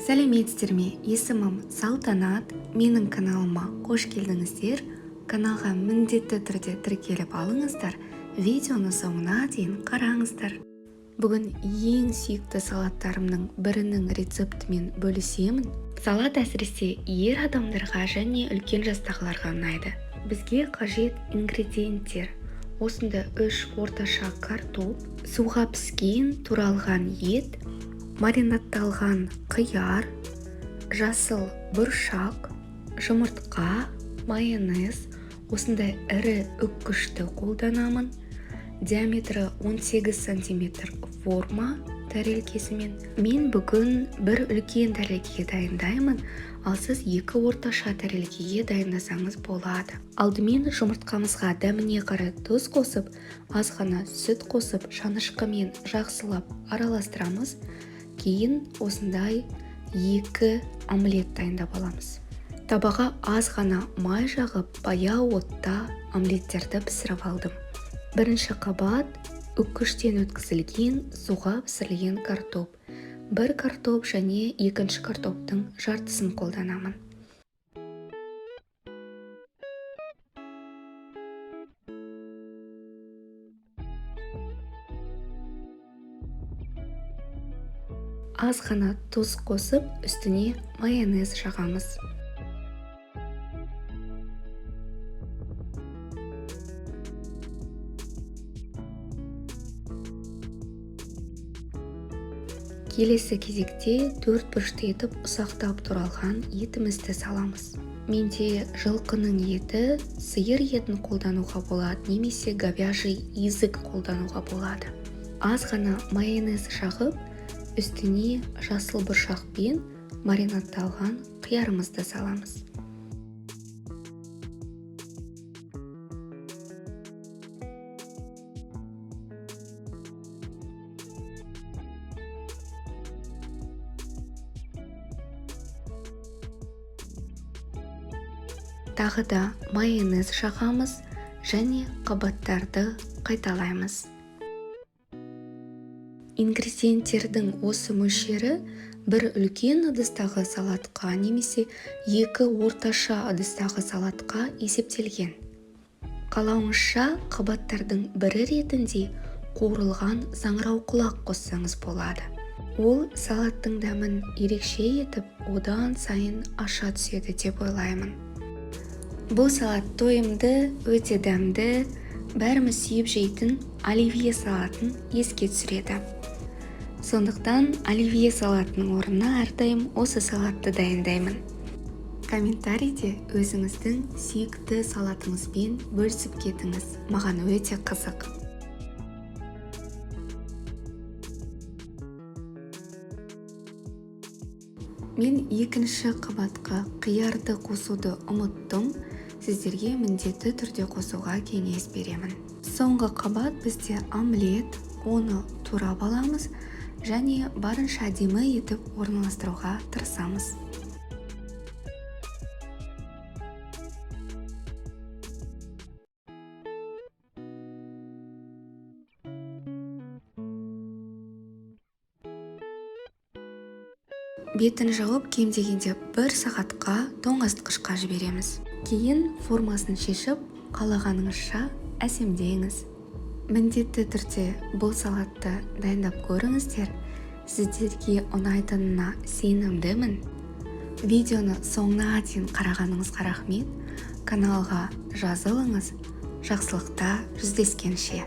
Сәлеметсіздер ме? Есімім Салтанат. Менің каналыма қош келдіңіздер. Каналға міндетті түрде тіркеліп алыңыздар. Видеоны соңына дейін қараңыздар. Бүгін ең сүйікті салаттарымның бірінің рецептімен бөлісемін. Салат әсіресе ер адамдарға және үлкен жастағыларға ұнайды. Бізге қажет ингредиенттер: осында 3 орташа картоп, суға піскен туралған ет, маринадталған қияр, жасыл бұршақ, жұмыртқа, майонез. Осындай ірі үккішті қолданамын. Диаметрі 18 см форма тәрелкесімен. Мен бүгін бір үлкен тәрелкеге дайындаймын, ал сіз 2 орташа тәрелкеге дайындасаңыз болады. Алдымен жұмыртқамызға дәміне қарай тұз қосып, азғана сүт қосып, шанышқымен жақсылап араластырамыз. Кейін осындай 2 омлет дайындап аламыз. Табаға азғана май жағып, баяу отта омлеттерді пісіріп алдым. Бірінші қабат үккіштен өткізілген суға пісірілген картоп. 1 картоп және екінші картоптың жартысын қолданамын. Азғана тұз қосып, үстіне майонез жағамыз. Келесі кезекте 4 бұрышты етіп ұсақтап туралған етімізді саламыз. Менде жылқының еті, сиыр етін қолдануға болады, немесе говяжий язык қолдануға болады. Азғана майонез жағып, үстіне жасыл бұршақпен маринадталған қиярымызды саламыз. Тағы да майонез жағамыз және қабаттарды қайталаймыз. Ингредиенттердің осы мөлшері бір үлкен ыдыстағы салатқа немесе 2 орташа ыдыстағы салатқа есептелген. Қалауыңызша қабаттардың бірі ретінде қуырылған саңырауқұлақ қоссаңыз болады. Ол салаттың дәмін ерекше етіп, одан сайын аша түседі деп ойлаймын. Бұл салат тойымды, өте дәмді, бәріміз сүйіп жейтін оливье салатын еске түсіреді. Сондықтан оливье салатының орнына әрдайым осы салатты дайындаймын. Комментарийде өзіңіздің сүйікті салатыңызбен бөлісіп кетіңіз. Маған өте қызық. Мен екінші қабатқа қиярды қосуды ұмыттым. Сіздерге міндетті түрде қосуға кеңес беремін. Соңғы қабат бізде омлет, оны турап аламыз және барынша әдемі етіп орналастыруға тырысамыз. Бетін жауып, кем дегенде 1 сағатқа тоңазытқышқа жібереміз. Кейін формасын шешіп, қалағаныңызша әсемдеңіз. Міндетті түрде бұл салатты дайындап көріңіздер. Сіздерге ұнайтынына сенімдімін. Видеоны соңына дейін қарағаныңызға рахмет. Каналға жазылыңыз. Жақсылықта жүздескенше.